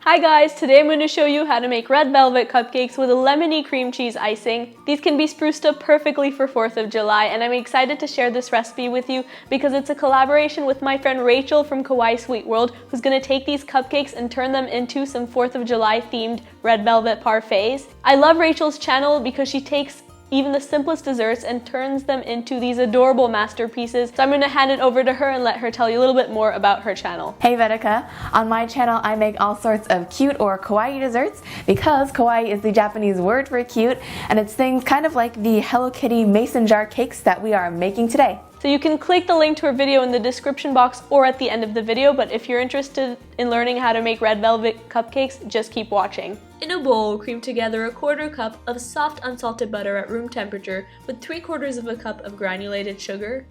Hi guys, today I'm going to show you how to make red velvet cupcakes with a lemony cream cheese icing. These can be spruced up perfectly for 4th of July, and I'm excited to share this recipe with you because it's a collaboration with my friend Rachel from Kawaii Sweet World, who's going to take these cupcakes and turn them into some 4th of July themed red velvet parfaits. I love Rachel's channel because she takes even the simplest desserts and turns them into these adorable masterpieces. So I'm gonna hand it over to her and let her tell you a little bit more about her channel. Hey Vedika, on my channel I make all sorts of cute or kawaii desserts because kawaii is the Japanese word for cute, and it's things kind of like the Hello Kitty mason jar cakes that we are making today. So you can click the link to her video in the description box or at the end of the video, but if you're interested in learning how to make red velvet cupcakes, just keep watching. In a bowl, cream together a 1/4 cup of soft unsalted butter at room temperature with 3/4 of a cup of granulated sugar.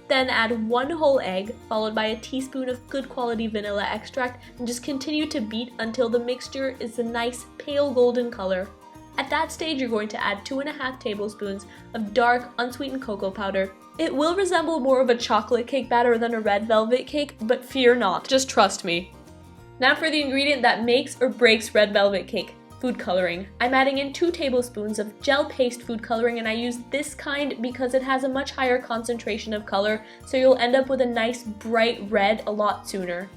Then add 1 whole egg, followed by a teaspoon of good quality vanilla extract, and just continue to beat until the mixture is a nice pale golden color. At that stage, you're going to add 2½ tablespoons of dark, unsweetened cocoa powder. It will resemble more of a chocolate cake batter than a red velvet cake, but fear not, just trust me. Now for the ingredient that makes or breaks red velvet cake, food coloring. I'm adding in 2 tablespoons of gel paste food coloring, and I use this kind because it has a much higher concentration of color, so you'll end up with a nice bright red a lot sooner.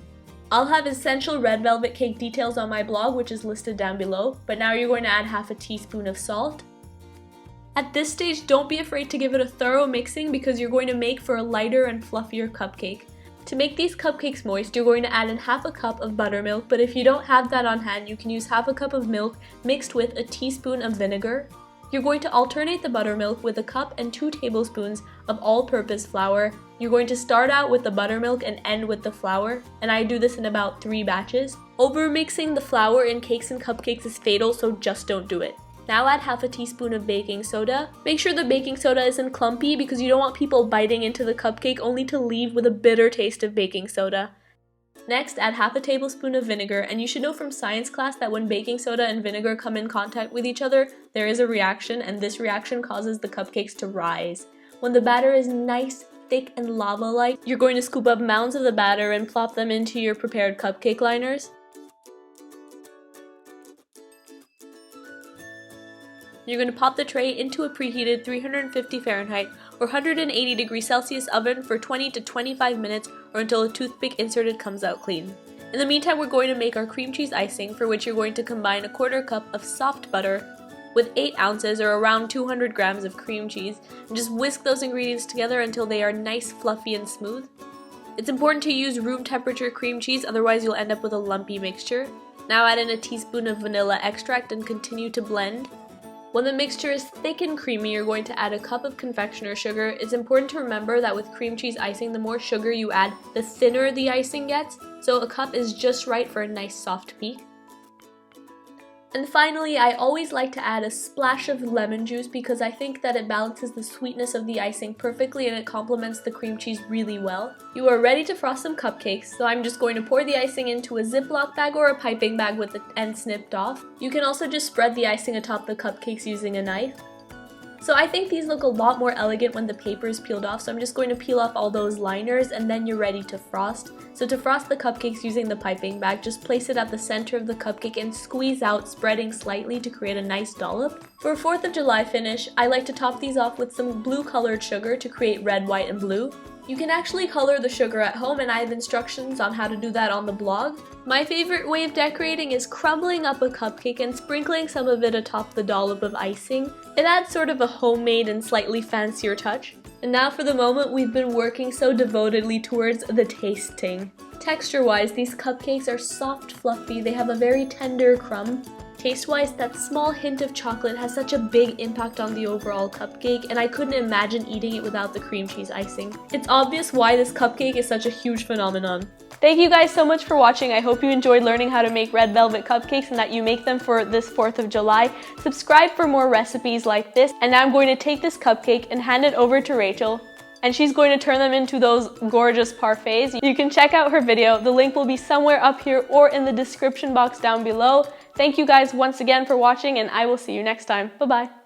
I'll have essential red velvet cake details on my blog, which is listed down below, but now you're going to add 1/2 teaspoon of salt. At this stage, don't be afraid to give it a thorough mixing because you're going to make for a lighter and fluffier cupcake. To make these cupcakes moist, you're going to add in 1/2 cup of buttermilk, but if you don't have that on hand, you can use 1/2 cup of milk mixed with a teaspoon of vinegar. You're going to alternate the buttermilk with a cup and 2 tablespoons of all-purpose flour. You're going to start out with the buttermilk and end with the flour, and I do this in about 3 batches. Over-mixing the flour in cakes and cupcakes is fatal, so just don't do it. Now add 1/2 teaspoon of baking soda. Make sure the baking soda isn't clumpy because you don't want people biting into the cupcake only to leave with a bitter taste of baking soda. Next, add 1/2 tablespoon of vinegar, and you should know from science class that when baking soda and vinegar come in contact with each other, there is a reaction, and this reaction causes the cupcakes to rise. When the batter is nice, thick, and lava-like, you're going to scoop up mounds of the batter and plop them into your prepared cupcake liners. You're going to pop the tray into a preheated 350 Fahrenheit or 180 degrees Celsius oven for 20 to 25 minutes or until a toothpick inserted comes out clean. In the meantime, we're going to make our cream cheese icing, for which you're going to combine a 1/4 cup of soft butter with 8 ounces or around 200 grams of cream cheese, and just whisk those ingredients together until they are nice, fluffy, and smooth. It's important to use room temperature cream cheese, otherwise you'll end up with a lumpy mixture. Now add in a teaspoon of vanilla extract and continue to blend. When the mixture is thick and creamy, you're going to add a cup of confectioner's sugar. It's important to remember that with cream cheese icing, the more sugar you add, the thinner the icing gets, so a cup is just right for a nice soft peak. And finally, I always like to add a splash of lemon juice because I think that it balances the sweetness of the icing perfectly and it complements the cream cheese really well. You are ready to frost some cupcakes, so I'm just going to pour the icing into a Ziploc bag or a piping bag with the end snipped off. You can also just spread the icing atop the cupcakes using a knife. So I think these look a lot more elegant when the paper is peeled off, so I'm just going to peel off all those liners and then you're ready to frost. So to frost the cupcakes using the piping bag, just place it at the center of the cupcake and squeeze out, spreading slightly to create a nice dollop. For a 4th of July finish, I like to top these off with some blue colored sugar to create red, white, and blue. You can actually color the sugar at home, and I have instructions on how to do that on the blog. My favorite way of decorating is crumbling up a cupcake and sprinkling some of it atop the dollop of icing. It adds sort of a homemade and slightly fancier touch. And now for the moment we've been working so devotedly towards, the tasting. Texture-wise, these cupcakes are soft, fluffy, they have a very tender crumb. Taste-wise, that small hint of chocolate has such a big impact on the overall cupcake, and I couldn't imagine eating it without the cream cheese icing. It's obvious why this cupcake is such a huge phenomenon. Thank you guys so much for watching. I hope you enjoyed learning how to make red velvet cupcakes and that you make them for this 4th of July. Subscribe for more recipes like this, and now I'm going to take this cupcake and hand it over to Rachel, and she's going to turn them into those gorgeous parfaits. You can check out her video. The link will be somewhere up here or in the description box down below. Thank you guys once again for watching, and I will see you next time. Bye-bye.